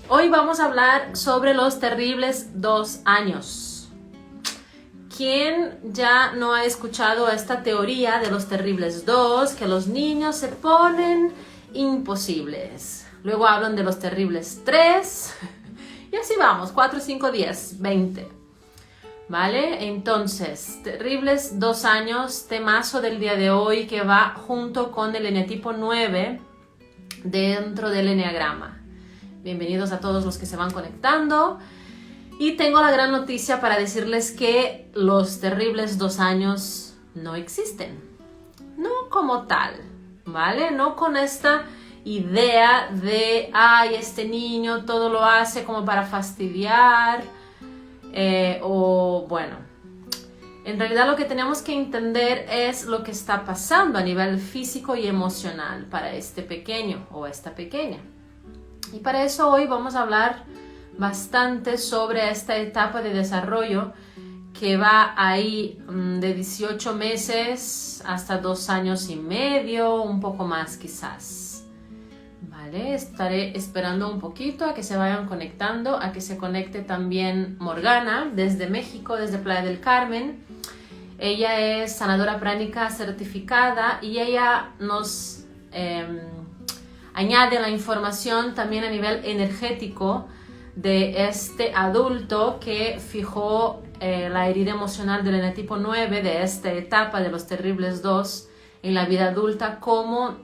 Hoy vamos a hablar sobre los terribles 2 años. ¿Quién ya no ha escuchado esta teoría de los terribles 2? Que los niños se ponen imposibles. Luego hablan de los terribles 3. Y así vamos, 4, 5, 10, 20. ¿Vale? Entonces, terribles 2 años, temazo del día de hoy que va junto con el eneatipo 9 dentro del eneagrama. Bienvenidos a todos los que se van conectando. Y tengo la gran noticia para decirles que los terribles 2 años no existen. No como tal, ¿vale? No con esta idea de, ay, este niño todo lo hace como para fastidiar. O bueno, en realidad lo que tenemos que entender es lo que está pasando a nivel físico y emocional para este pequeño o esta pequeña. Y para eso hoy vamos a hablar bastante sobre esta etapa de desarrollo que va ahí de 18 meses hasta 2 años y medio, un poco más quizás. Vale, estaré esperando un poquito a que se vayan conectando, a que se conecte también Morgana desde México, desde Playa del Carmen. Ella es sanadora pránica certificada y ella nos añade la información también a nivel energético de este adulto que fijó la herida emocional del eneatipo 9 de esta etapa de los terribles 2 en la vida adulta, cómo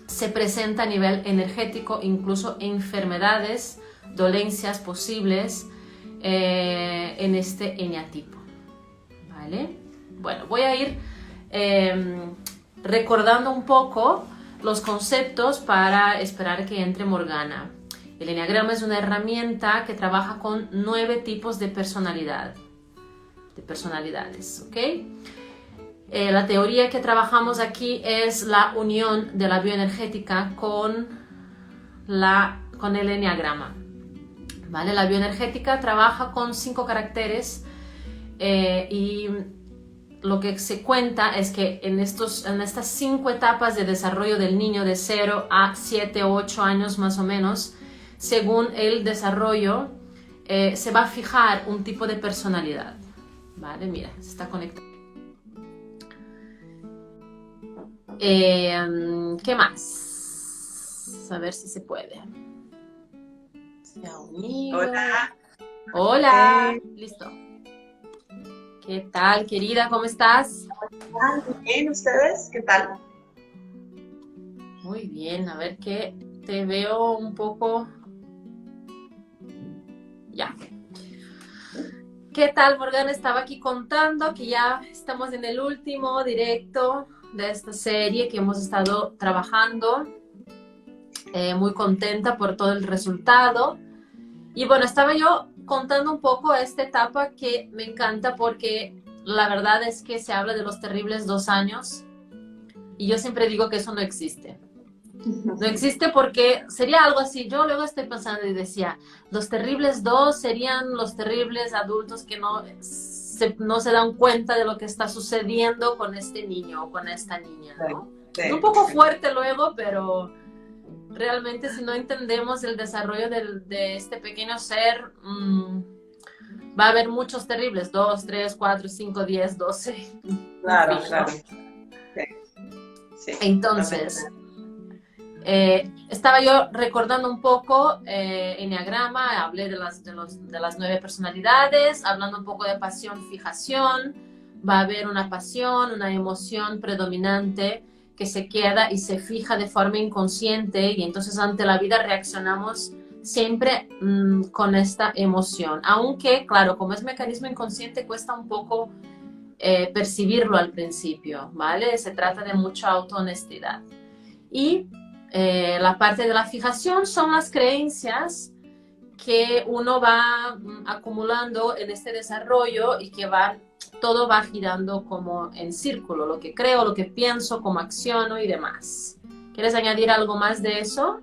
se presenta a nivel energético, incluso enfermedades, dolencias posibles en este eneatipo. ¿Vale? Bueno, voy a ir recordando un poco los conceptos para esperar que entre Morgana. El eneagrama es una herramienta que trabaja con 9 tipos de personalidades, ¿ok? La teoría que trabajamos aquí es la unión de la bioenergética con el eneagrama. ¿Vale? La bioenergética trabaja con 5 caracteres y lo que se cuenta es que en estas 5 etapas de desarrollo del niño de 0 a 7 o 8 años más o menos, según el desarrollo, se va a fijar un tipo de personalidad. Vale, mira, se está conectando. ¿Qué más? A ver si se puede. Se ha unido. Hola. Hola. Listo. ¿Qué tal, querida? ¿Cómo estás? Bien, ¿ustedes? ¿Qué tal? Muy bien, a ver que te veo un poco. Ya. ¿Qué tal, Morgana? Estaba aquí contando que ya estamos en el último directo de esta serie que hemos estado trabajando. Muy contenta por todo el resultado. Y bueno, estaba yo contando un poco esta etapa que me encanta porque la verdad es que se habla de los terribles 2 años y yo siempre digo que eso no existe. No existe porque sería algo así. Yo luego estoy pensando y decía, los terribles 2 serían los terribles adultos que no se dan cuenta de lo que está sucediendo con este niño o con esta niña, ¿no? Sí, Es un poco fuerte luego, pero realmente si no entendemos el desarrollo de este pequeño ser, va a haber muchos terribles, 2, 3, 4, 5, 10, 12. claro, En fin, claro. ¿no? Sí, sí, Entonces, estaba yo recordando un poco Enneagrama, hablé de las 9 personalidades, hablando un poco de pasión, fijación. Va a haber una pasión, una emoción predominante que se queda y se fija de forma inconsciente y entonces ante la vida reaccionamos siempre con esta emoción. Aunque, claro, como es mecanismo inconsciente, cuesta un poco percibirlo al principio, ¿vale? Se trata de mucha autohonestidad. Y la parte de la fijación son las creencias que uno va acumulando en este desarrollo y que todo va girando como en círculo, lo que creo, lo que pienso, cómo acciono y demás. ¿Quieres añadir algo más de eso?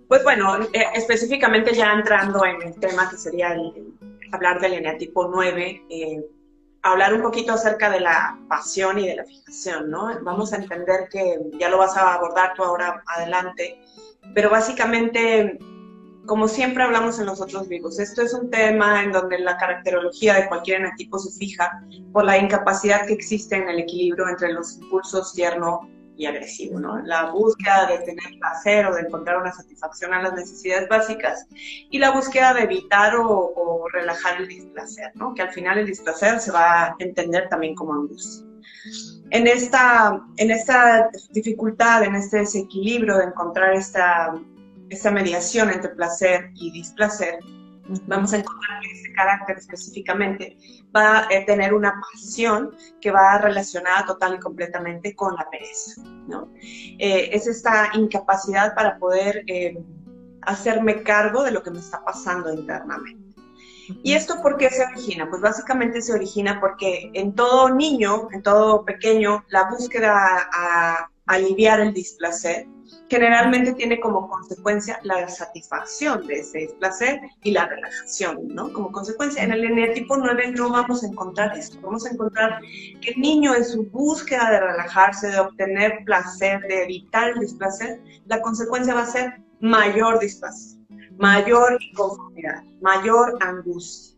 Pues bueno, específicamente ya entrando en el tema que sería hablar del eneatipo 9, hablar un poquito acerca de la pasión y de la fijación, ¿no? Vamos a entender que ya lo vas a abordar tú ahora adelante, pero básicamente como siempre hablamos en los otros vivos, esto es un tema en donde la caracterología de cualquier enetipo se fija por la incapacidad que existe en el equilibrio entre los impulsos tierno y agresivo, ¿no? La búsqueda de tener placer o de encontrar una satisfacción a las necesidades básicas y la búsqueda de evitar o relajar el displacer, ¿no? Que al final el displacer se va a entender también como angustia. En esta dificultad, en este desequilibrio de encontrar esta mediación entre placer y displacer, vamos a encontrar que este carácter específicamente va a tener una pasión que va relacionada total y completamente con la pereza, ¿no? Es esta incapacidad para poder hacerme cargo de lo que me está pasando internamente. ¿Y esto por qué se origina? Pues básicamente se origina porque en todo niño, en todo pequeño, la búsqueda a aliviar el displacer generalmente tiene como consecuencia la satisfacción de ese displacer y la relajación, ¿no? Como consecuencia, en el eneatipo 9 no vamos a encontrar esto. Vamos a encontrar que el niño en su búsqueda de relajarse, de obtener placer, de evitar el displacer, la consecuencia va a ser mayor displacer, mayor inconformidad, mayor angustia.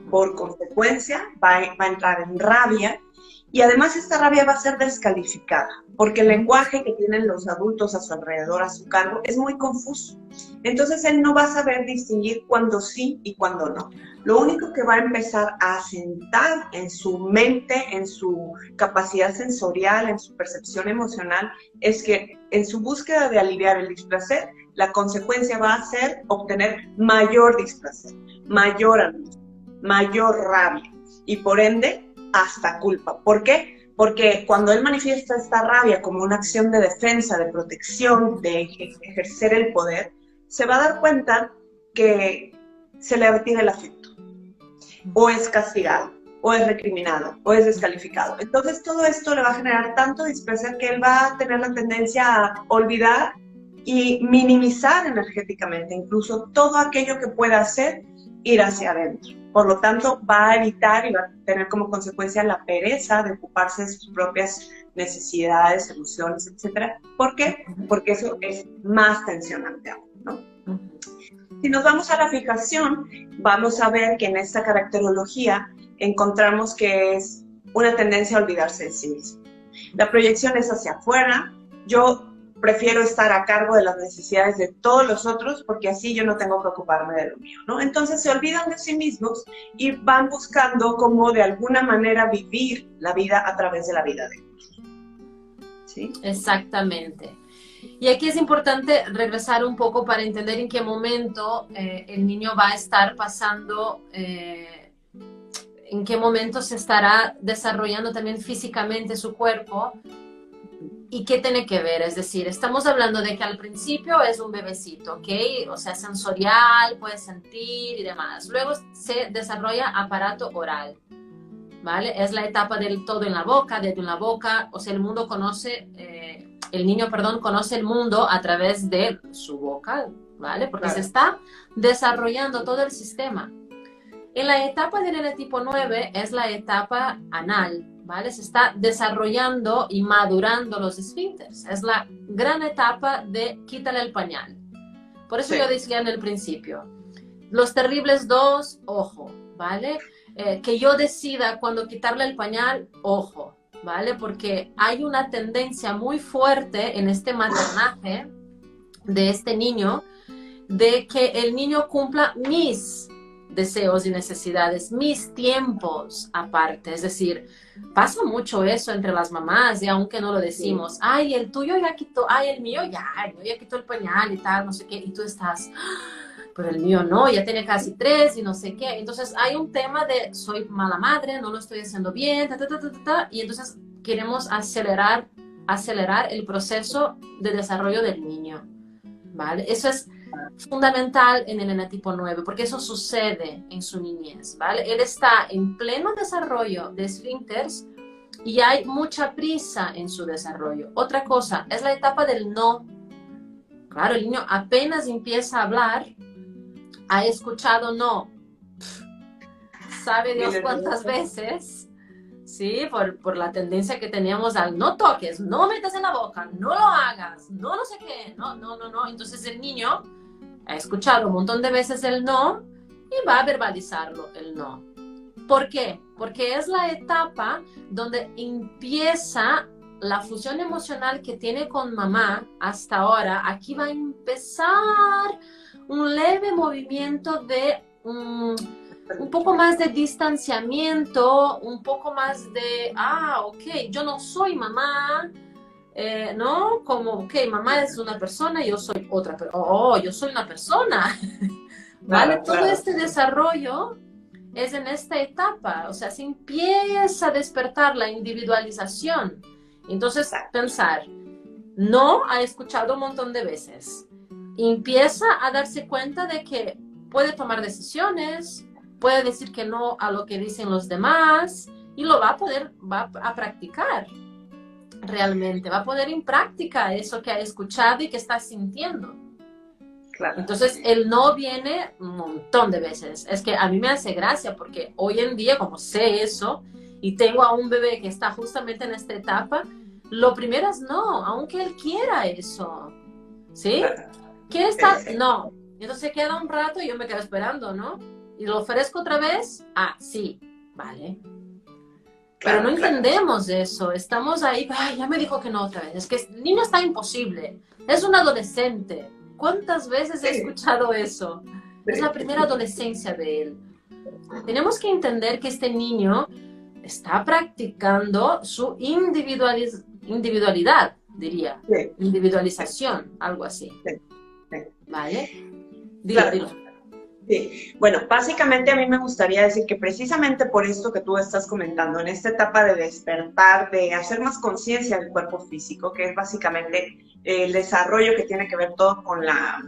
Por consecuencia, va a entrar en rabia y además esta rabia va a ser descalificada porque el lenguaje que tienen los adultos a su alrededor, a su cargo, es muy confuso. Entonces él no va a saber distinguir cuándo sí y cuándo no. Lo único que va a empezar a asentar en su mente, en su capacidad sensorial, en su percepción emocional, es que en su búsqueda de aliviar el displacer, la consecuencia va a ser obtener mayor displacer, mayor angustia, mayor rabia y por ende hasta culpa. ¿Por qué? Porque cuando él manifiesta esta rabia como una acción de defensa, de protección, de ejercer el poder, se va a dar cuenta que se le retira el afecto, o es castigado, o es recriminado, o es descalificado. Entonces todo esto le va a generar tanto displacer que él va a tener la tendencia a olvidar y minimizar energéticamente incluso todo aquello que pueda hacer ir hacia adentro. Por lo tanto, va a evitar y va a tener como consecuencia la pereza de ocuparse de sus propias necesidades, emociones, etc. ¿Por qué? Porque eso es más tensionante aún, ¿no? Si nos vamos a la fijación, vamos a ver que en esta caracterología encontramos que es una tendencia a olvidarse de sí mismo. La proyección es hacia afuera. Yo prefiero estar a cargo de las necesidades de todos los otros porque así yo no tengo que ocuparme de lo mío, ¿no? Entonces se olvidan de sí mismos y van buscando cómo de alguna manera vivir la vida a través de la vida de otros. ¿Sí? Exactamente. Y aquí es importante regresar un poco para entender en qué momento el niño va a estar pasando, en qué momento se estará desarrollando también físicamente su cuerpo. ¿Y qué tiene que ver? Es decir, estamos hablando de que al principio es un bebecito, ¿ok? O sea, sensorial, puede sentir y demás. Luego se desarrolla aparato oral, ¿vale? Es la etapa del todo en la boca, dedo en la boca. O sea, el niño conoce el mundo a través de su boca, ¿vale? Porque se está desarrollando todo el sistema. En la etapa del eneatipo 9 es la etapa anal, ¿vale? Se está desarrollando y madurando los esfínteres. Es la gran etapa de quítale el pañal. Por eso yo decía en el principio, los terribles 2, ojo, ¿vale? Que yo decida cuando quitarle el pañal, ojo, ¿vale? Porque hay una tendencia muy fuerte en este maternaje de este niño de que el niño cumpla mis deseos y necesidades, mis tiempos aparte. Es decir, pasa mucho eso entre las mamás, y aunque no lo decimos, ay, el tuyo ya quitó, ay, el mío ya quitó el pañal y tal, no sé qué, y tú estás, pero el mío no, ya tiene casi 3 y no sé qué. Entonces hay un tema de soy mala madre, no lo estoy haciendo bien, y entonces queremos acelerar el proceso de desarrollo del niño, ¿vale? Eso es fundamental en el eneatipo 9, porque eso sucede en su niñez, ¿vale? Él está en pleno desarrollo de esfínteres y hay mucha prisa en su desarrollo. Otra cosa, es la etapa del no. Claro, el niño apenas empieza a hablar, ha escuchado no, sabe Dios cuántas veces, ¿sí? Por la tendencia que teníamos al no toques, no metas en la boca, no lo hagas, no sé qué, no. Entonces el niño ha escuchado un montón de veces el no y va a verbalizarlo, el no. ¿Por qué? Porque es la etapa donde empieza la fusión emocional que tiene con mamá hasta ahora. Aquí va a empezar un leve movimiento de un poco más de distanciamiento, un poco más de, ok, yo no soy mamá, ¿no? Como, ok, mamá es una persona, yo soy otra, yo soy una persona, ¿vale? Claro, Todo claro. este desarrollo es en esta etapa, o sea, se empieza a despertar la individualización. Entonces, pensar, no ha escuchado un montón de veces. Empieza a darse cuenta de que puede tomar decisiones, puede decir que no a lo que dicen los demás y lo va a practicar realmente, va a poner en práctica eso que ha escuchado y que está sintiendo. Claro. Entonces, el no viene un montón de veces. Es que a mí me hace gracia porque hoy en día, como sé eso, y tengo a un bebé que está justamente en esta etapa, lo primero es no, aunque él quiera eso. ¿Sí? ¿Qué está? No. Y entonces se queda un rato y yo me quedo esperando, ¿no? Y lo ofrezco otra vez. Sí, vale. Pero no entendemos eso. Estamos ahí, ya me dijo que no otra vez. Es que el niño está imposible. Es un adolescente. ¿Cuántas veces he escuchado eso? Es la primera adolescencia de él. Tenemos que entender que este niño está practicando su individualidad, diría. Sí. Individualización, algo así. ¿Vale? Dilo. Sí, bueno, básicamente a mí me gustaría decir que precisamente por esto que tú estás comentando, en esta etapa de despertar, de hacer más conciencia del cuerpo físico, que es básicamente el desarrollo que tiene que ver todo con la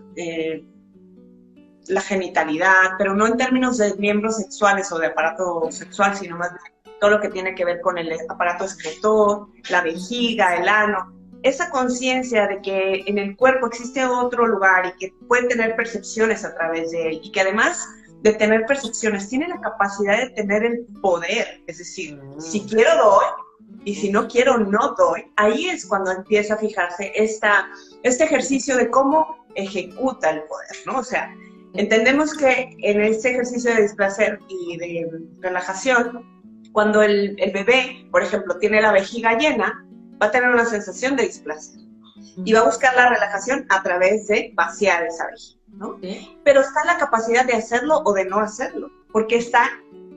genitalidad, pero no en términos de miembros sexuales o de aparato sexual, sino más bien todo lo que tiene que ver con el aparato excretor, la vejiga, el ano. Esa conciencia de que en el cuerpo existe otro lugar y que puede tener percepciones a través de él y que además de tener percepciones tiene la capacidad de tener el poder, es decir, si quiero doy y si no quiero no doy, ahí es cuando empieza a fijarse este ejercicio de cómo ejecuta el poder, ¿no? O sea, entendemos que en este ejercicio de displacer y de relajación, cuando el bebé, por ejemplo, tiene la vejiga llena, va a tener una sensación de displacer y va a buscar la relajación a través de vaciar esa vejiga, ¿no? Pero está en la capacidad de hacerlo o de no hacerlo, porque está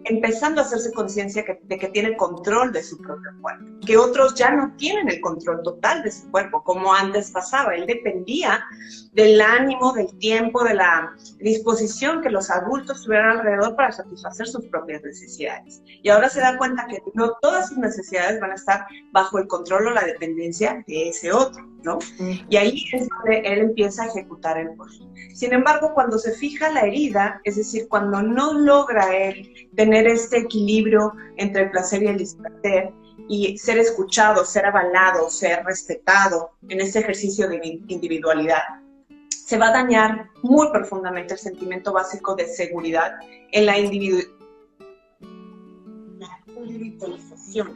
empezando a hacerse conciencia de que tiene control de su propio cuerpo, que otros ya no tienen el control total de su cuerpo, como antes pasaba. Él dependía del ánimo, del tiempo, de la disposición que los adultos tuvieran alrededor para satisfacer sus propias necesidades. Y ahora se da cuenta que no todas sus necesidades van a estar bajo el control o la dependencia de ese otro, ¿no? Y ahí es donde él empieza a ejecutar el poder. Sin embargo, cuando se fija la herida, es decir, cuando no logra él tener este equilibrio entre el placer y el displacer y ser escuchado, ser avalado, ser respetado en ese ejercicio de individualidad, se va a dañar muy profundamente el sentimiento básico de seguridad en la individualización.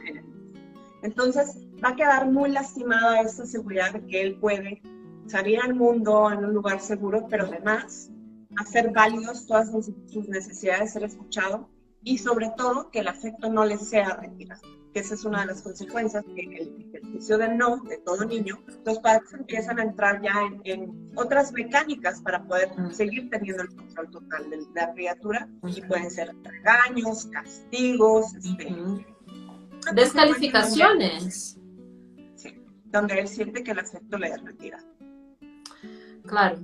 Entonces va a quedar muy lastimada esa seguridad de que él puede salir al mundo en un lugar seguro, pero además hacer válidos todas sus necesidades, ser escuchado y sobre todo que el afecto no le sea retirado, que esa es una de las consecuencias que el ejercicio del no de todo niño, los padres empiezan a entrar ya en otras mecánicas para poder seguir teniendo el control total de la criatura y pueden ser regaños, castigos, descalificaciones. Sí, donde él siente que el afecto le es retirado. Claro.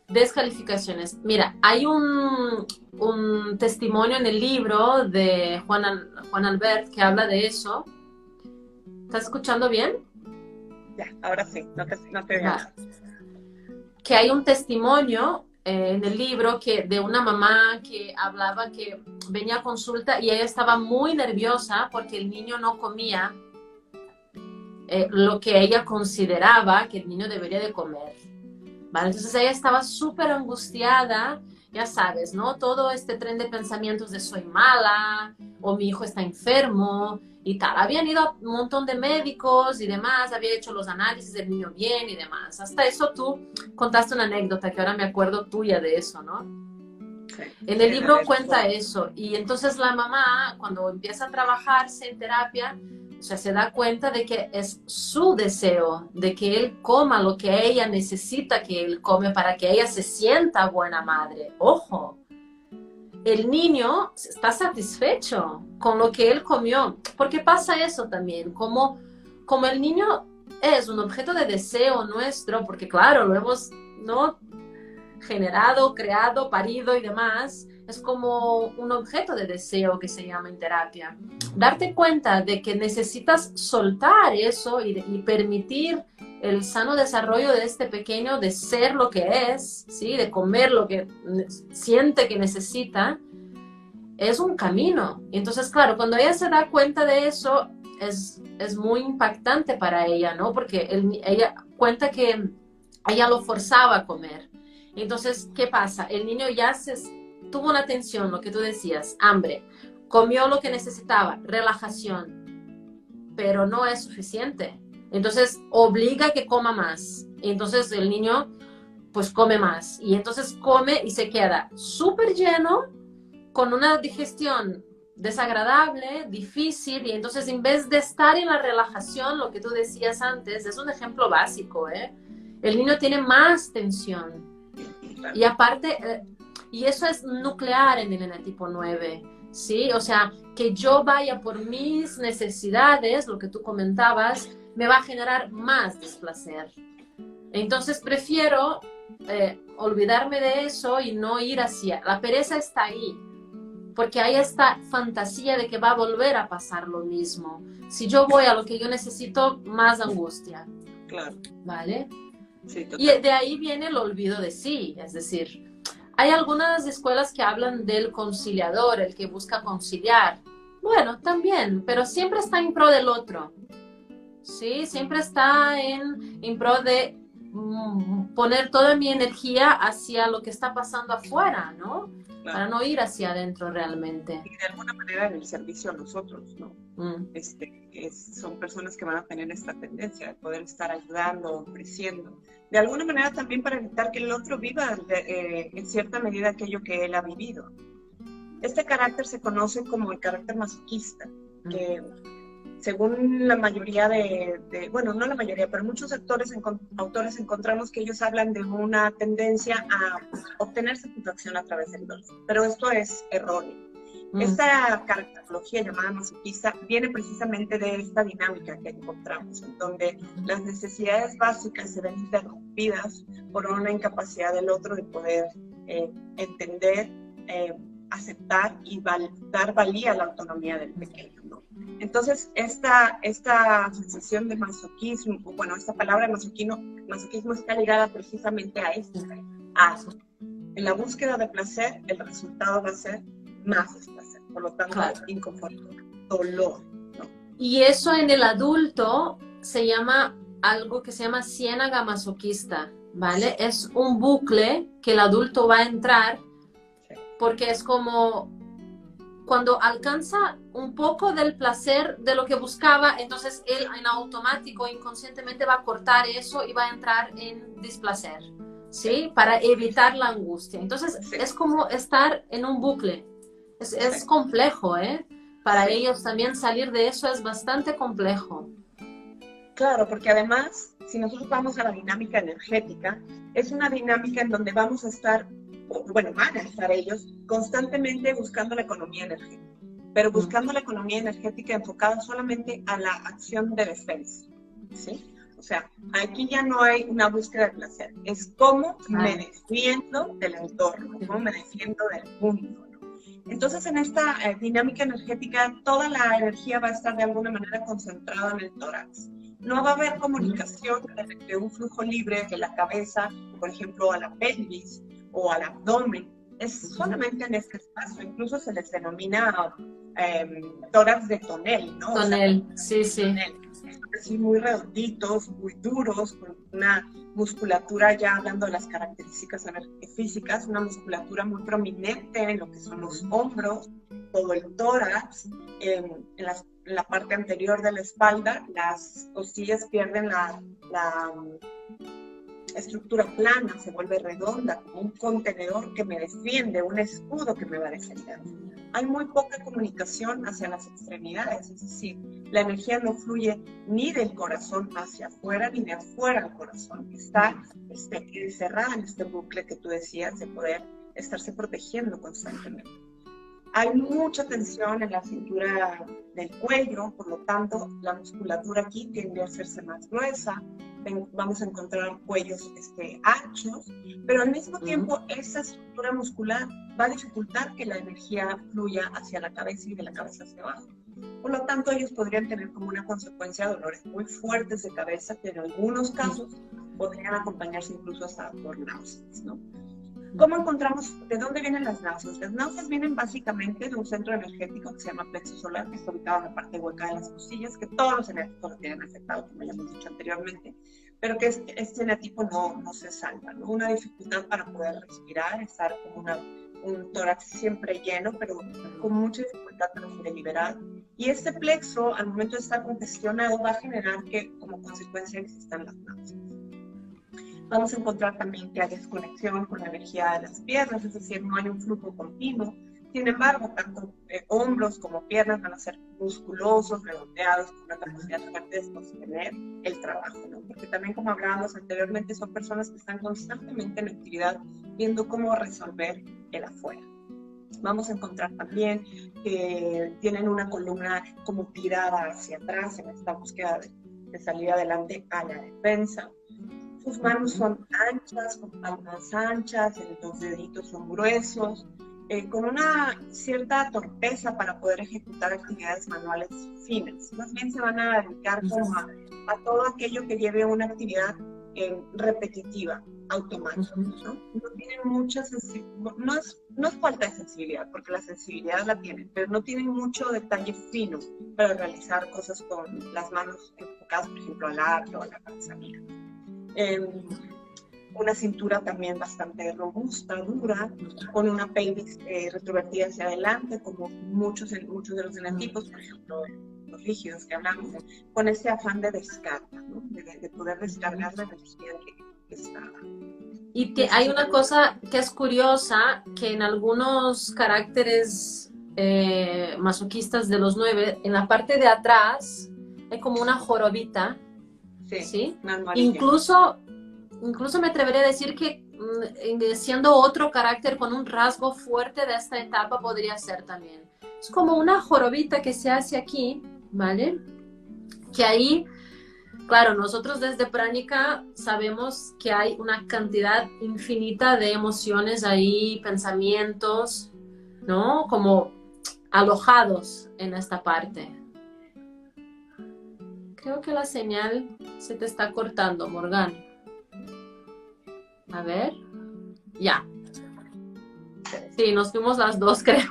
Descalificaciones. Mira, hay un testimonio en el libro de Juan Albert que habla de eso. ¿Estás escuchando bien? Ya, ahora sí, no te veo nada. Que hay un testimonio en el libro de una mamá que hablaba que venía a consulta y ella estaba muy nerviosa porque el niño no comía lo que ella consideraba que el niño debería de comer. ¿Vale? Entonces ella estaba súper angustiada ya sabes, ¿no? Todo este tren de pensamientos de soy mala o mi hijo está enfermo y tal. Habían ido a un montón de médicos y demás, había hecho los análisis del niño bien y demás. Hasta eso tú contaste una anécdota que ahora me acuerdo tuya de eso, ¿no? Sí, en el libro cuenta eso. Y entonces la mamá, cuando empieza a trabajarse en terapia, o sea, se da cuenta de que es su deseo de que él coma lo que ella necesita que él come para que ella se sienta buena madre. Ojo, el niño está satisfecho con lo que él comió. Porque pasa eso también, como el niño es un objeto de deseo nuestro, porque claro, lo hemos, ¿no?, generado, creado, parido y demás, es como un objeto de deseo que se llama en terapia. Darte cuenta de que necesitas soltar eso y permitir el sano desarrollo de este pequeño de ser lo que es, ¿sí?, de comer lo que siente que necesita, es un camino. Entonces, claro, cuando ella se da cuenta de eso, es muy impactante para ella, ¿no? Porque ella cuenta que ella lo forzaba a comer. Entonces, ¿qué pasa? El niño ya tuvo una tensión, lo que tú decías, hambre, comió lo que necesitaba, relajación, pero no es suficiente. Entonces, obliga a que coma más. Entonces, el niño, pues, come más. Y entonces come y se queda súper lleno, con una digestión desagradable, difícil, y entonces en vez de estar en la relajación, lo que tú decías antes, es un ejemplo básico, ¿eh? El niño tiene más tensión. Y aparte, y eso es nuclear en el eneatipo 9, ¿sí? O sea, que yo vaya por mis necesidades, lo que tú comentabas, me va a generar más displacer. Entonces prefiero olvidarme de eso y no ir hacia... La pereza está ahí, porque hay esta fantasía de que va a volver a pasar lo mismo. Si yo voy a lo que yo necesito, más angustia. Claro. ¿Vale? Sí, y de ahí viene el olvido de sí, es decir, hay algunas escuelas que hablan del conciliador, el que busca conciliar. Bueno, también, pero siempre está en pro del otro, ¿sí? Siempre está en pro de poner toda mi energía hacia lo que está pasando afuera, ¿no? Claro. Para no ir hacia adentro realmente. Y de alguna manera en el servicio a nosotros, ¿no? Son personas que van a tener esta tendencia de poder estar ayudando, ofreciendo. De alguna manera también para evitar que el otro viva en cierta medida aquello que él ha vivido. Este carácter se conoce como el carácter masoquista, que según la mayoría bueno, no la mayoría, pero muchos autores encontramos que ellos hablan de una tendencia a obtener satisfacción a través del dolor. Pero esto es erróneo. Esta caracterología llamada masoquista viene precisamente de esta dinámica que encontramos, en donde las necesidades básicas se ven interrumpidas por una incapacidad del otro de poder entender, aceptar y dar valía a la autonomía del pequeño, ¿no? Entonces, esta sensación de masoquismo, bueno, esta palabra masoquismo está ligada precisamente a esto, en la búsqueda de placer, el resultado va a ser más desplacer, por lo tanto, claro, inconforto, dolor, ¿no? Y eso en el adulto se llama algo que se llama ciénaga masoquista, ¿vale? Es un bucle que el adulto va a entrar porque es como cuando alcanza un poco del placer de lo que buscaba, entonces él en automático, inconscientemente va a cortar eso y va a entrar en displacer, ¿sí? Para evitar la angustia. Entonces es como estar en un bucle. Es complejo, ¿eh? Para ellos también salir de eso es bastante complejo. Claro, porque además, si nosotros vamos a la dinámica energética, es una dinámica en donde vamos a estar, bueno, van a estar ellos constantemente buscando la economía energética, pero buscando la economía energética enfocada solamente a la acción de defensa, ¿sí? O sea, aquí ya no hay una búsqueda de placer, es cómo me defiendo del entorno, cómo me defiendo del mundo. Entonces, en esta dinámica energética, toda la energía va a estar de alguna manera concentrada en el tórax. No va a haber comunicación de un flujo libre de la cabeza, por ejemplo, a la pelvis o al abdomen. Es solamente en este espacio. Incluso se les denomina tórax de tonel, ¿no? Tonel, o sea, sí. Tonel. así muy redonditos, muy duros, con una musculatura, ya hablando de las características físicas, una musculatura muy prominente en lo que son los hombros, todo el tórax, en la parte anterior de la espalda. Las costillas pierden la estructura plana, se vuelve redonda, como un contenedor que me defiende, un escudo que me va a defender. Hay muy poca comunicación hacia las extremidades, es decir, la energía no fluye ni del corazón hacia afuera ni de afuera al corazón. Está encerrada en este bucle que tú decías de poder estarse protegiendo constantemente. Hay mucha tensión en la cintura del cuello, por lo tanto, la musculatura aquí tiende a hacerse más gruesa. Vamos a encontrar cuellos anchos, pero al mismo tiempo esa estructura muscular va a dificultar que la energía fluya hacia la cabeza y de la cabeza hacia abajo. Por lo tanto, ellos podrían tener como una consecuencia dolores muy fuertes de cabeza, que en algunos casos podrían acompañarse incluso hasta por náuseas, ¿no? ¿Cómo encontramos de dónde vienen las náuseas? Las náuseas vienen básicamente de un centro energético que se llama plexo solar, que está ubicado en la parte hueca de las costillas, que todos los eneatipos lo tienen afectado, como ya hemos dicho anteriormente, pero que este eneatipo no se salva, ¿no? Una dificultad para poder respirar, estar como un tórax siempre lleno, pero con mucha dificultad para poder liberar. Y este plexo, al momento de estar congestionado, va a generar que como consecuencia existan las náuseas. Vamos a encontrar también que hay desconexión con la energía de las piernas, es decir, no hay un flujo continuo. Sin embargo, tanto hombros como piernas van a ser musculosos, redondeados, con una capacidad fuerte de sostener el trabajo, ¿no? Porque también, como hablábamos anteriormente, son personas que están constantemente en actividad, viendo cómo resolver el afuera. Vamos a encontrar también que tienen una columna como tirada hacia atrás en esta búsqueda de salir adelante a la defensa. Sus manos son anchas, con palmas anchas, los deditos son gruesos, con una cierta torpeza para poder ejecutar actividades manuales finas. Más bien se van a dedicar como a todo aquello que lleve una actividad repetitiva, automática, ¿no? No tienen mucha sensibilidad, no es falta de sensibilidad, porque la sensibilidad la tienen, pero no tienen mucho detalle fino para realizar cosas con las manos enfocadas, por ejemplo, al arte o a la panzanía. Una cintura también bastante robusta, dura, con una pelvis retrovertida hacia adelante, como muchos de los eneatipos, por ejemplo, los rígidos que hablamos, con ese afán de descarga, ¿no? de poder descargar la energía que está. Y que hay una cosa que es curiosa, que en algunos caracteres masoquistas de los 9, en la parte de atrás hay como una jorobita. Sí. Incluso me atrevería a decir que siendo otro carácter con un rasgo fuerte de esta etapa podría ser también. Es como una jorobita que se hace aquí, ¿vale? Que ahí, claro, nosotros desde Pránica sabemos que hay una cantidad infinita de emociones ahí, pensamientos, ¿no? Como alojados en esta parte. Creo que la señal se te está cortando, Morgan. A ver. Ya. Sí, nos fuimos las dos, creo.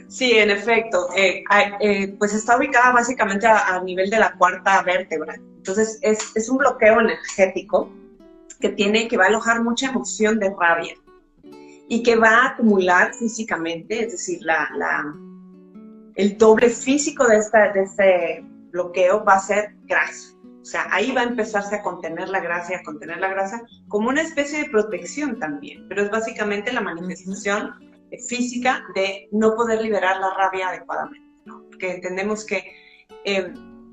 Sí, en efecto. Pues está ubicada básicamente a nivel de la cuarta vértebra. Entonces, es un bloqueo energético que va a alojar mucha emoción de rabia y que va a acumular físicamente, es decir, el doble físico de este bloqueo va a ser grasa. O sea, ahí va a empezarse a contener la grasa como una especie de protección también, pero es básicamente la manifestación física de no poder liberar la rabia adecuadamente, ¿no? Porque entendemos que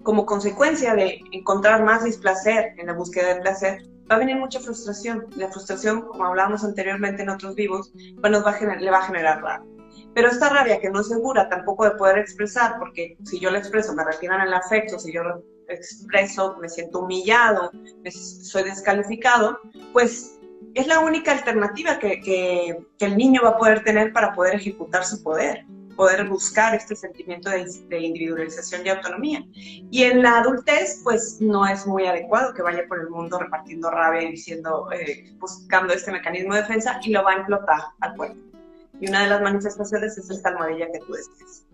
como consecuencia de encontrar más displacer en la búsqueda de placer, va a venir mucha frustración. La frustración, como hablábamos anteriormente en otros vivos, pues le va a generar rabia. Pero esta rabia que no es segura tampoco de poder expresar, porque si yo la expreso me retiran el afecto, si yo lo expreso me siento humillado, soy descalificado, pues es la única alternativa que el niño va a poder tener para poder ejecutar su poder buscar este sentimiento de individualización y autonomía. Y en la adultez, pues no es muy adecuado que vaya por el mundo repartiendo rabia y diciendo, buscando este mecanismo de defensa, y lo va a explotar al cuerpo. Y una de las manifestaciones es esta almohadilla que tú decías.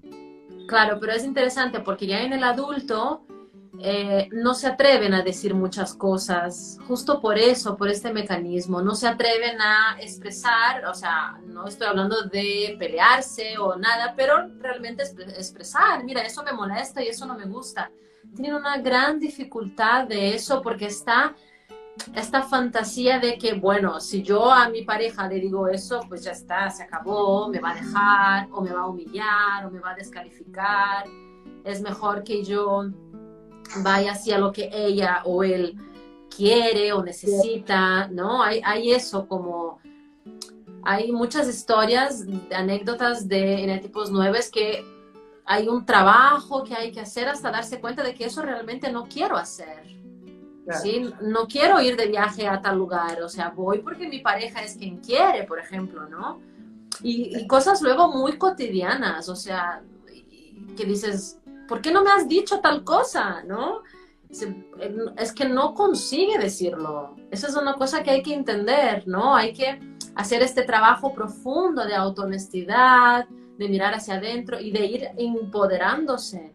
Claro, pero es interesante porque ya en el adulto no se atreven a decir muchas cosas, justo por eso, por este mecanismo, no se atreven a expresar, o sea, no estoy hablando de pelearse o nada, pero realmente expresar, mira, eso me molesta y eso no me gusta. Tienen una gran dificultad de eso porque está esta fantasía de que, bueno, si yo a mi pareja le digo eso, pues ya está, se acabó, me va a dejar, o me va a humillar, o me va a descalificar. Es mejor que yo vaya hacia lo que ella o él quiere o necesita, ¿no? Hay eso como... Hay muchas historias, anécdotas de enetipos 9 que hay un trabajo que hay que hacer hasta darse cuenta de que eso realmente no quiero hacer. Claro. ¿Sí? No quiero ir de viaje a tal lugar, o sea, voy porque mi pareja es quien quiere, por ejemplo, ¿no? Y cosas luego muy cotidianas, o sea, que dices, ¿por qué no me has dicho tal cosa, no? Es que no consigue decirlo. Esa es una cosa que hay que entender, ¿no? Hay que hacer este trabajo profundo de autohonestidad, de mirar hacia adentro y de ir empoderándose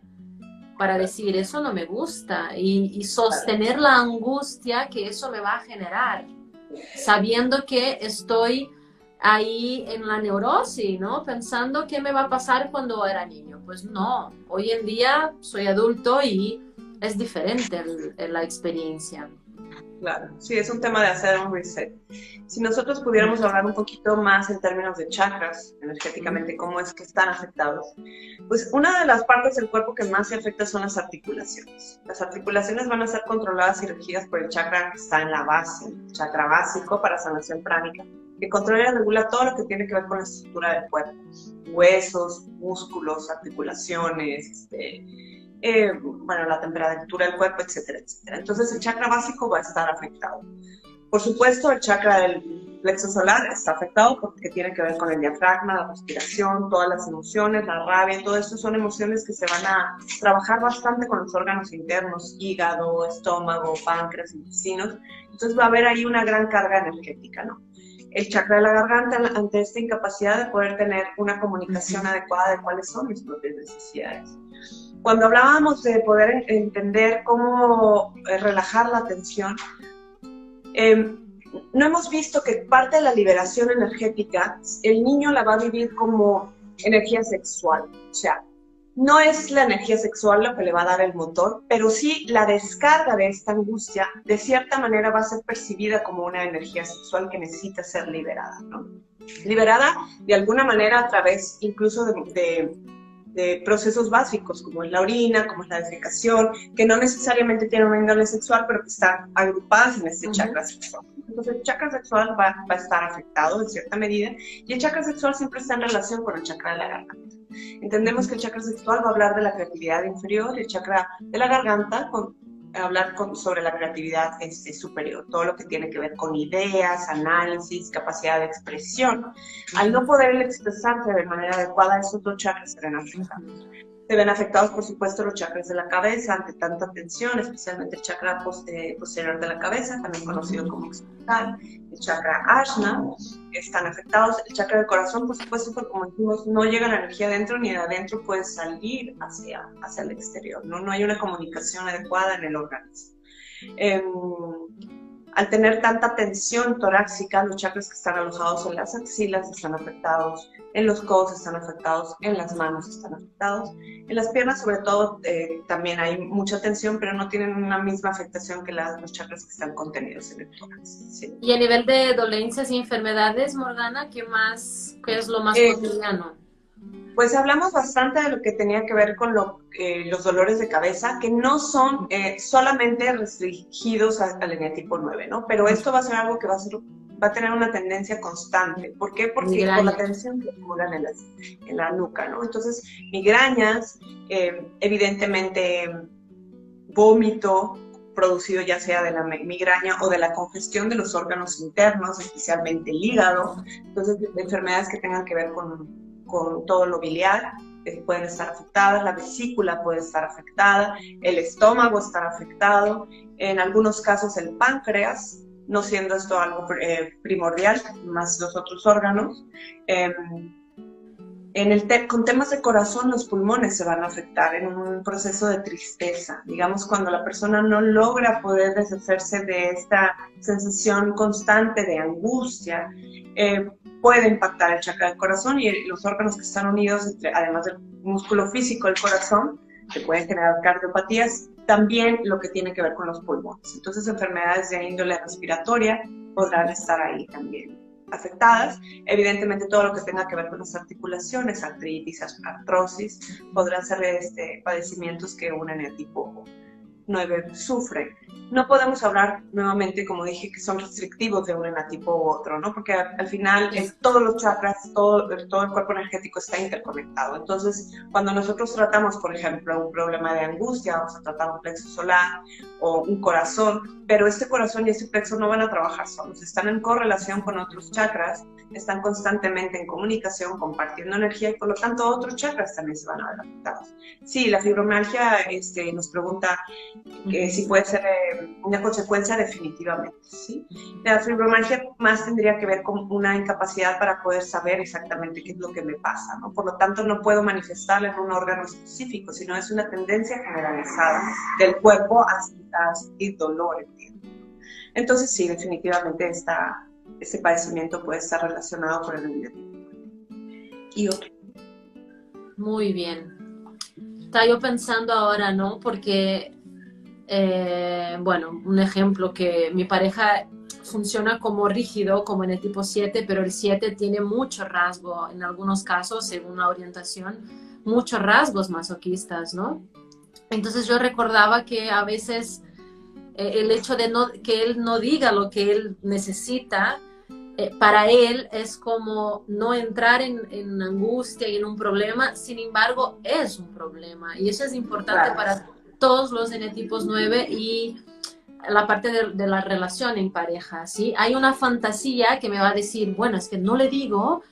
para decir, eso no me gusta y sostener la angustia que eso me va a generar, sabiendo que estoy ahí en la neurosis, ¿no? Pensando qué me va a pasar cuando era niño. Pues no, hoy en día soy adulto y es diferente la experiencia. Claro, sí, es un tema de hacer un reset. Si nosotros pudiéramos hablar un poquito más en términos de chakras, energéticamente, cómo es que están afectados, pues una de las partes del cuerpo que más se afecta son las articulaciones. Las articulaciones van a ser controladas y regidas por el chakra que está en la base, el chakra básico para sanación pránica, que controla y regula todo lo que tiene que ver con la estructura del cuerpo, huesos, músculos, articulaciones, bueno, la temperatura del cuerpo, etcétera, etcétera. Entonces el chakra básico va a estar afectado. Por supuesto, el chakra del plexo solar está afectado porque tiene que ver con el diafragma, la respiración, todas las emociones, la rabia, todo esto son emociones que se van a trabajar bastante con los órganos internos, hígado, estómago, páncreas, intestinos. Entonces va a haber ahí una gran carga energética, ¿no? El chakra de la garganta, ante esta incapacidad de poder tener una comunicación adecuada de cuáles son mis propias necesidades. Cuando hablábamos de poder entender cómo relajar la tensión, no hemos visto que parte de la liberación energética, el niño la va a vivir como energía sexual. O sea, no es la energía sexual lo que le va a dar el motor, pero sí la descarga de esta angustia, de cierta manera va a ser percibida como una energía sexual que necesita ser liberada, ¿no? Liberada de alguna manera a través incluso de procesos básicos, como es la orina, como es la defecación, que no necesariamente tienen una índole sexual, pero que están agrupadas en este chakra sexual. Entonces el chakra sexual va a estar afectado en cierta medida, y el chakra sexual siempre está en relación con el chakra de la garganta. Entendemos que el chakra sexual va a hablar de la creatividad inferior, y el chakra de la garganta sobre la creatividad superior, todo lo que tiene que ver con ideas, análisis, capacidad de expresión. Al no poder expresarse de manera adecuada, esos dos chakras se ven afectados. Se ven afectados, por supuesto, los chakras de la cabeza ante tanta tensión, especialmente el chakra posterior de la cabeza, también conocido como occipital, el chakra Ajna, están afectados. El chakra del corazón, por supuesto, porque como dijimos, no llega la energía adentro, ni de adentro puede salir hacia el exterior, ¿no? No hay una comunicación adecuada en el organismo. Al tener tanta tensión torácica, los chakras que están alojados en las axilas están afectados, en los codos están afectados, en las manos están afectados. En las piernas, sobre todo, también hay mucha tensión, pero no tienen una misma afectación que los chakras que están contenidos en el tórax. ¿Sí? Y a nivel de dolencias y enfermedades, Morgana, ¿qué es lo más cotidiano? Pues hablamos bastante de lo que tenía que ver con los dolores de cabeza, que no son solamente restringidos al eneatipo 9, ¿no? Pero esto va a ser algo que va a tener una tendencia constante. ¿Por qué? Porque Migraña. Por la tensión que acumulan en la nuca, ¿no? Entonces, migrañas, evidentemente vómito producido ya sea de la migraña o de la congestión de los órganos internos, especialmente el hígado. Entonces, enfermedades que tengan que ver con todo lo biliar pueden estar afectadas, la vesícula puede estar afectada, el estómago estar afectado, en algunos casos el páncreas, no siendo esto algo primordial, más los otros órganos. Con temas de corazón, los pulmones se van a afectar en un proceso de tristeza. Digamos, cuando la persona no logra poder deshacerse de esta sensación constante de angustia, puede impactar el chakra del corazón y los órganos que están unidos, además del músculo físico del corazón, que pueden generar cardiopatías, también lo que tiene que ver con los pulmones. Entonces, enfermedades de índole respiratoria podrán estar ahí también afectadas. Evidentemente, todo lo que tenga que ver con las articulaciones, artritis, artrosis, podrán ser padecimientos que un eneatipo 9 sufre. No podemos hablar nuevamente, como dije, que son restrictivos de un eneatipo u otro, ¿no? Porque al final todos los chakras, todo el cuerpo energético está interconectado. Entonces, cuando nosotros tratamos, por ejemplo, un problema de angustia, vamos a tratar un plexo solar o un corazón, pero este corazón y este plexo no van a trabajar solos, están en correlación con otros chakras, están constantemente en comunicación, compartiendo energía y por lo tanto otros chakras también se van a ver afectados. Sí, la fibromialgia nos pregunta que si puede ser una consecuencia, definitivamente, ¿sí? La fibromialgia más tendría que ver con una incapacidad para poder saber exactamente qué es lo que me pasa, ¿no? Por lo tanto, no puedo manifestarla en un órgano específico, sino es una tendencia generalizada del cuerpo a sentir dolor, ¿entiendes? Entonces, sí, definitivamente este padecimiento puede estar relacionado con el eneatipo. Y otro. Muy bien. Estaba yo pensando ahora, ¿no? Porque, bueno, un ejemplo que mi pareja funciona como rígido, como en el tipo 7, pero el 7 tiene mucho rasgo, en algunos casos, según la orientación, muchos rasgos masoquistas, ¿no? Entonces yo recordaba que a veces el hecho de que él no diga lo que él necesita, para él es como no entrar en angustia y en un problema, sin embargo es un problema y eso es importante para todos los eneatipos 9 y la parte de la relación en pareja, ¿sí? Hay una fantasía que me va a decir, bueno, es que no le digo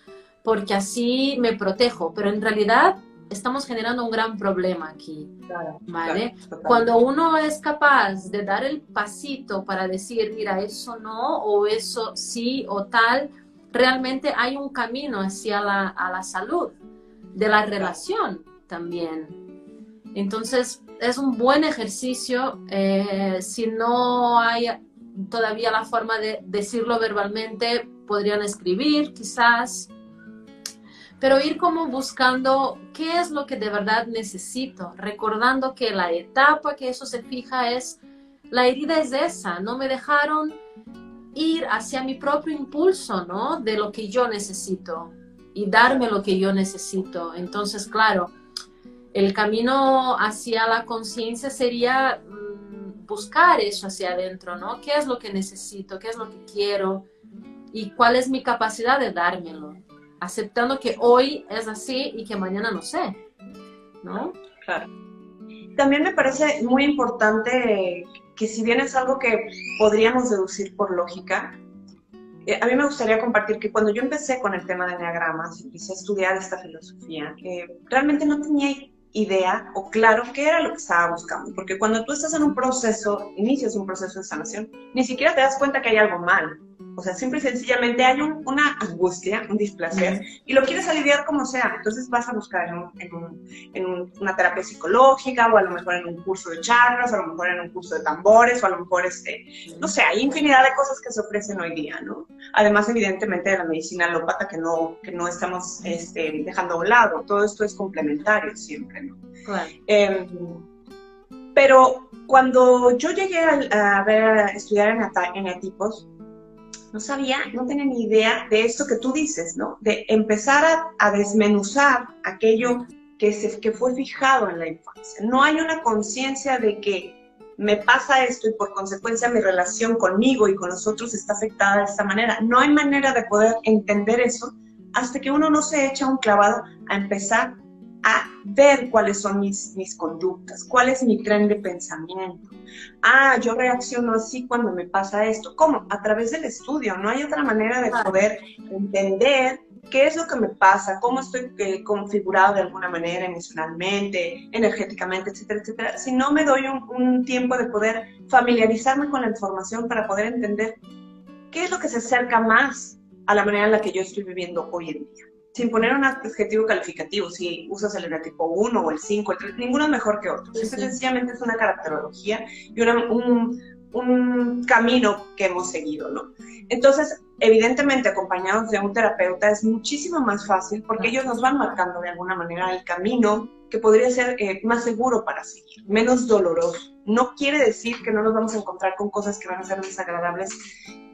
porque así me protejo, pero en realidad estamos generando un gran problema aquí, ¿vale? Cuando uno es capaz de dar el pasito para decir, mira, eso no, o eso sí, o tal, realmente hay un camino hacia la salud de la relación también. Entonces, es un buen ejercicio. Si no hay todavía la forma de decirlo verbalmente, podrían escribir, quizás, pero ir como buscando qué es lo que de verdad necesito, recordando que la etapa que eso se fija es, la herida es esa, no me dejaron ir hacia mi propio impulso, ¿no? De lo que yo necesito y darme lo que yo necesito. Entonces, claro, el camino hacia la conciencia sería buscar eso hacia adentro, ¿no? ¿Qué es lo que necesito? ¿Qué es lo que quiero? ¿Y cuál es mi capacidad de dármelo? Aceptando que hoy es así y que mañana no sé, ¿no? Claro. También me parece muy importante que si bien es algo que podríamos deducir por lógica, a mí me gustaría compartir que cuando yo empecé con el tema de enneagramas, empecé a estudiar esta filosofía, realmente no tenía idea o claro qué era lo que estaba buscando, porque cuando tú estás en un proceso, inicias un proceso de sanación, ni siquiera te das cuenta que hay algo mal. O sea, simple y sencillamente hay una angustia, un displacer, y lo quieres aliviar como sea. Entonces vas a buscar en una terapia psicológica, o a lo mejor en un curso de chakras, o a lo mejor en un curso de tambores, o a lo mejor, no sé, hay infinidad de cosas que se ofrecen hoy día, ¿no? Además, evidentemente, de la medicina alópata que no estamos dejando a un lado. Todo esto es complementario siempre, ¿no? Claro. Pero cuando yo llegué a estudiar eneatipos, no tenía ni idea de esto que tú dices, ¿no? De empezar a desmenuzar aquello que fue fijado en la infancia. No hay una conciencia de que me pasa esto y por consecuencia mi relación conmigo y con los otros está afectada de esta manera. No hay manera de poder entender eso hasta que uno no se echa un clavado a empezar a ver cuáles son mis conductas, cuál es mi tren de pensamiento. Yo reacciono así cuando me pasa esto. ¿Cómo? A través del estudio. No hay otra manera de poder entender qué es lo que me pasa, cómo estoy configurado de alguna manera emocionalmente, energéticamente, etcétera, etcétera. Si no me doy un tiempo de poder familiarizarme con la información para poder entender qué es lo que se acerca más a la manera en la que yo estoy viviendo hoy en día. sin poner un adjetivo calificativo, si usas el eneatipo 1 o el 5, el 3, ninguno es mejor que otro. Sí, Sencillamente es una caracterología y un camino que hemos seguido, ¿no? Entonces, evidentemente, acompañados de un terapeuta es muchísimo más fácil porque ellos nos van marcando de alguna manera el camino que podría ser más seguro para seguir, menos doloroso. No quiere decir que no nos vamos a encontrar con cosas que van a ser desagradables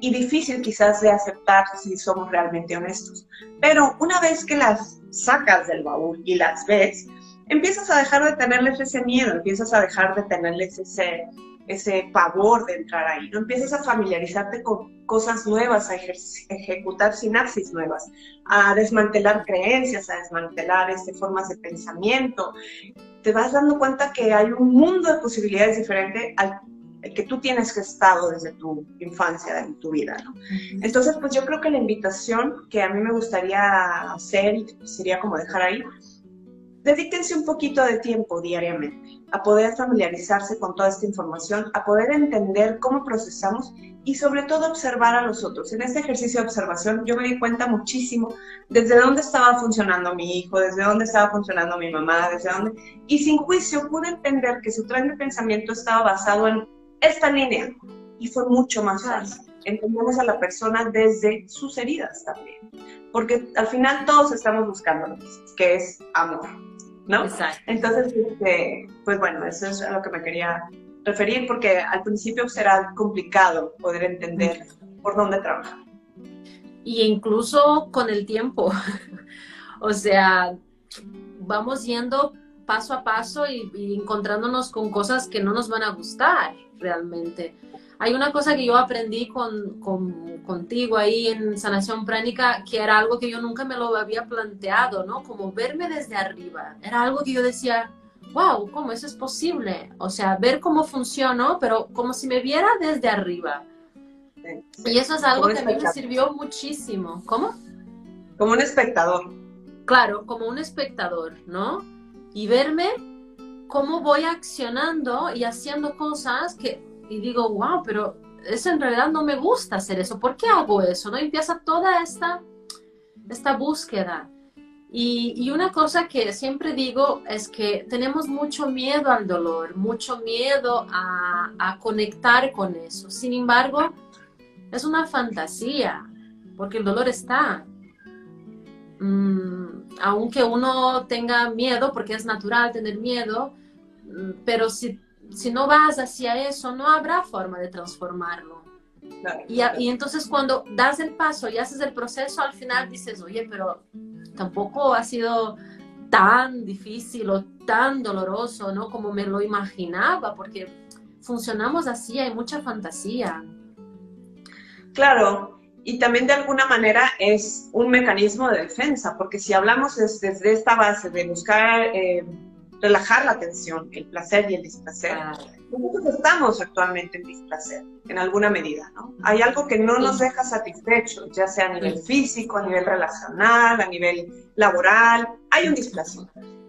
y difícil quizás de aceptar si somos realmente honestos. Pero una vez que las sacas del baúl y las ves, empiezas a dejar de tenerles ese miedo, empiezas a dejar de tenerles ese pavor de entrar ahí, ¿no? Empiezas a familiarizarte con cosas nuevas, a ejecutar sinapsis nuevas, a desmantelar creencias, a desmantelar formas de pensamiento. Te vas dando cuenta que hay un mundo de posibilidades diferente al que tú tienes gestado desde tu infancia, en tu vida, ¿no? Entonces, pues yo creo que la invitación que a mí me gustaría hacer y sería como dejar ahí, dedíquense un poquito de tiempo diariamente a poder familiarizarse con toda esta información, a poder entender cómo procesamos y sobre todo observar a los otros. En este ejercicio de observación yo me di cuenta muchísimo desde dónde estaba funcionando mi hijo, desde dónde estaba funcionando mi mamá, desde dónde... Y sin juicio pude entender que su tren de pensamiento estaba basado en esta línea y fue mucho más fácil. Entendemos a la persona desde sus heridas también, porque al final todos estamos buscando lo mismo, que es amor, ¿no? Exacto. Entonces, pues bueno, eso es a lo que me quería referir, porque al principio será complicado poder entender por dónde trabajar. Y incluso con el tiempo, o sea, vamos yendo paso a paso y encontrándonos con cosas que no nos van a gustar realmente. Hay una cosa que yo aprendí contigo ahí en Sanación Pránica, que era algo que yo nunca me lo había planteado, ¿no? Como verme desde arriba. Era algo que yo decía, wow, ¿cómo eso es posible? O sea, ver cómo funciono, pero como si me viera desde arriba. Sí. Y eso es algo que a mí me sirvió muchísimo. ¿Cómo? Como un espectador. Claro, como un espectador, ¿no? Y verme cómo voy accionando y haciendo cosas y digo, wow, pero eso en realidad no me gusta hacer eso. ¿Por qué hago eso? ¿No? Empieza toda esta búsqueda. Y una cosa que siempre digo es que tenemos mucho miedo al dolor, mucho miedo a conectar con eso. Sin embargo, es una fantasía, porque el dolor está. Aunque uno tenga miedo, porque es natural tener miedo, pero si no vas hacia eso, no habrá forma de transformarlo. Claro. Y entonces cuando das el paso y haces el proceso, al final dices, oye, pero tampoco ha sido tan difícil o tan doloroso, ¿no? Como me lo imaginaba, porque funcionamos así, hay mucha fantasía. Claro. Y también de alguna manera es un mecanismo de defensa, porque si hablamos desde esta base de buscar relajar la tensión, el placer y el displacer, nosotros estamos actualmente en displacer, en alguna medida, ¿no? Hay algo que no nos deja satisfechos, ya sea a nivel físico, a nivel relacional, a nivel laboral, hay un displacer.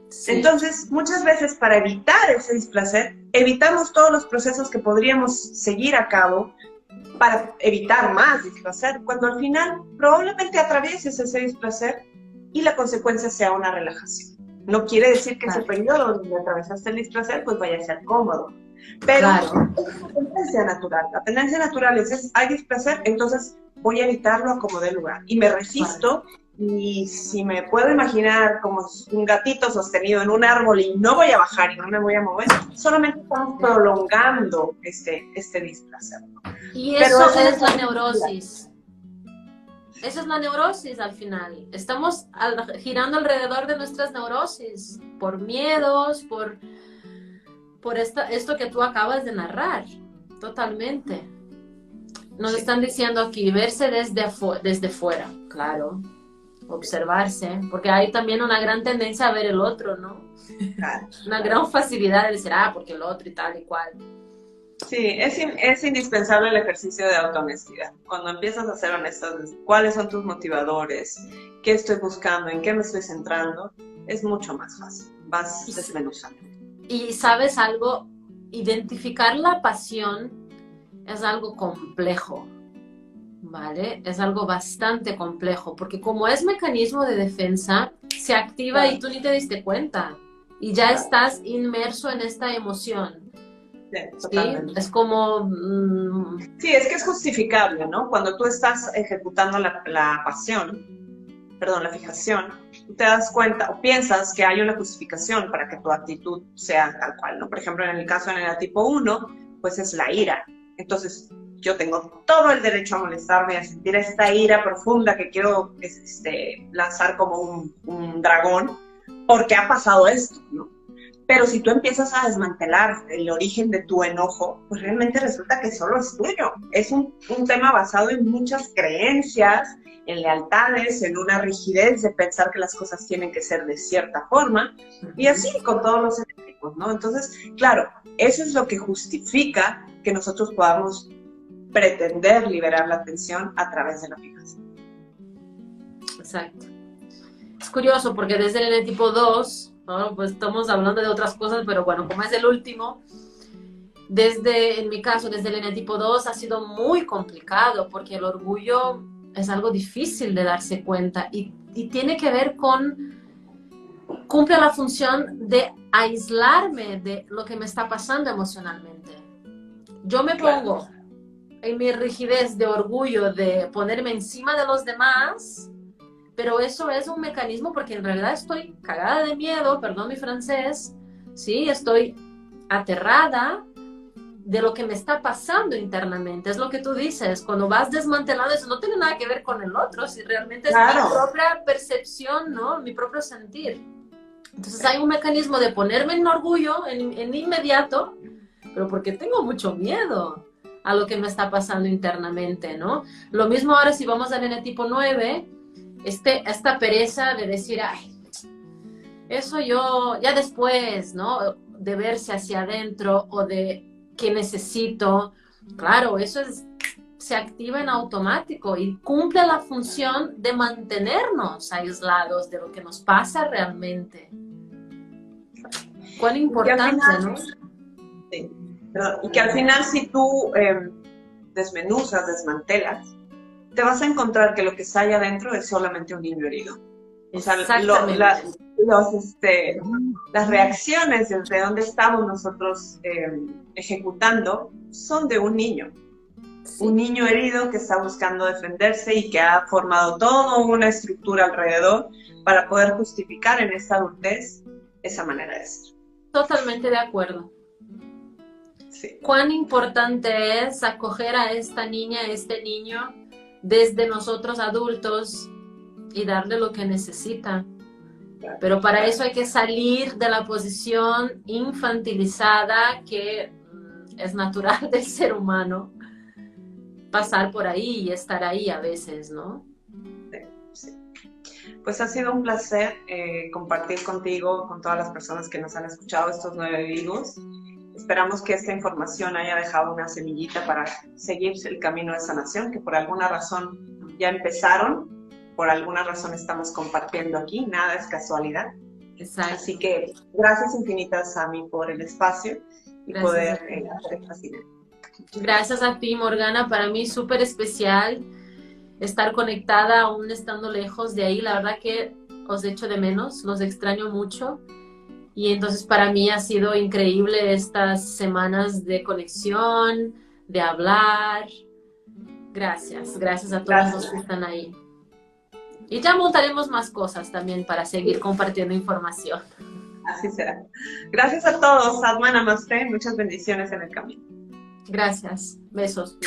Sí. Entonces, muchas veces para evitar ese displacer, evitamos todos los procesos que podríamos seguir a cabo para evitar más displacer, cuando al final probablemente atravieses ese displacer y la consecuencia sea una relajación. No quiere decir que ese periodo donde atravesaste el displacer pues vaya a ser cómodo, pero es una tendencia natural. La tendencia natural es hay displacer, entonces voy a evitarlo a como dé lugar y me resisto. Y si me puedo imaginar como un gatito sostenido en un árbol y no voy a bajar y no me voy a mover, solamente estamos prolongando este displacer. Y eso es la neurosis. Esa es la neurosis al final. Estamos girando alrededor de nuestras neurosis, por miedos, por esto que tú acabas de narrar, totalmente. Nos están diciendo aquí, verse desde fuera, claro. Observarse, porque hay también una gran tendencia a ver el otro, ¿no? Claro. Una gran facilidad de decir, porque el otro y tal y cual. Sí, es indispensable el ejercicio de autohonestidad. Cuando empiezas a ser honesto, cuáles son tus motivadores, qué estoy buscando, en qué me estoy centrando, es mucho más fácil, vas desmenuzando. Y sabes algo, identificar la pasión es algo complejo, ¿vale? Es algo bastante complejo, porque como es mecanismo de defensa, se activa y tú ni te diste cuenta. Y ya estás inmerso en esta emoción. Sí, ¿Sí? totalmente. Es como... Sí, es que es justificable, ¿no? Cuando tú estás ejecutando la pasión, perdón, la fijación, tú te das cuenta o piensas que hay una justificación para que tu actitud sea tal cual, ¿no? Por ejemplo, en el caso del tipo 1, pues es la ira. Entonces, yo tengo todo el derecho a molestarme, a sentir esta ira profunda que quiero lanzar como un dragón, porque ha pasado esto, ¿no? Pero si tú empiezas a desmantelar el origen de tu enojo, pues realmente resulta que solo es tuyo. Es un tema basado en muchas creencias, en lealtades, en una rigidez de pensar que las cosas tienen que ser de cierta forma, y así con todos los enemigos, ¿no? Entonces, claro, eso es lo que justifica que nosotros podamos pretender liberar la tensión a través de la fijación. Exacto. Es curioso porque desde el eneatipo 2, ¿no? Pues estamos hablando de otras cosas, pero bueno, como es el último, en mi caso, desde el eneatipo 2 ha sido muy complicado porque el orgullo es algo difícil de darse cuenta y tiene que ver cumple la función de aislarme de lo que me está pasando emocionalmente. Yo me pongo en mi rigidez de orgullo de ponerme encima de los demás, pero eso es un mecanismo porque en realidad estoy cagada de miedo, perdón mi francés, ¿sí? Estoy aterrada de lo que me está pasando internamente. Es lo que tú dices, cuando vas desmantelando eso no tiene nada que ver con el otro, si realmente es mi propia percepción, ¿no? Mi propio sentir. Entonces hay un mecanismo de ponerme en orgullo en inmediato, pero porque tengo mucho miedo a lo que me está pasando internamente, ¿no? Lo mismo ahora si vamos al eneatipo 9, esta pereza de decir, ay, eso yo, ya después, ¿no? De verse hacia adentro o de qué necesito. Claro, se activa en automático y cumple la función de mantenernos aislados de lo que nos pasa realmente. Cuán importante, ¿no? Sí, y que al final si tú desmenuzas, desmantelas, te vas a encontrar que lo que está allá adentro es solamente un niño herido. O sea, las reacciones desde donde estamos nosotros ejecutando son de un niño. Sí. Un niño herido que está buscando defenderse y que ha formado toda una estructura alrededor para poder justificar en esta adultez esa manera de ser. Totalmente de acuerdo. Sí. Cuán importante es acoger a esta niña, a este niño, desde nosotros adultos y darle lo que necesita. Pero para eso hay que salir de la posición infantilizada que es natural del ser humano, pasar por ahí y estar ahí a veces, ¿no? Sí. Pues ha sido un placer compartir contigo, con todas las personas que nos han escuchado estos 9 vivos. Esperamos que esta información haya dejado una semillita para seguir el camino de sanación, que por alguna razón ya empezaron, por alguna razón estamos compartiendo aquí, nada es casualidad. Exacto. Así que gracias infinitas a mí por el espacio y gracias poder hacer esta cita. Gracias a ti, Morgana, para mí súper especial estar conectada aún estando lejos de ahí, la verdad que os echo de menos, los extraño mucho. Y entonces para mí ha sido increíble estas semanas de conexión, de hablar. Gracias a todos los que están ahí. Y ya montaremos más cosas también para seguir compartiendo información. Así será. Gracias a todos. Atman Namaste. Muchas bendiciones en el camino. Gracias. Besos.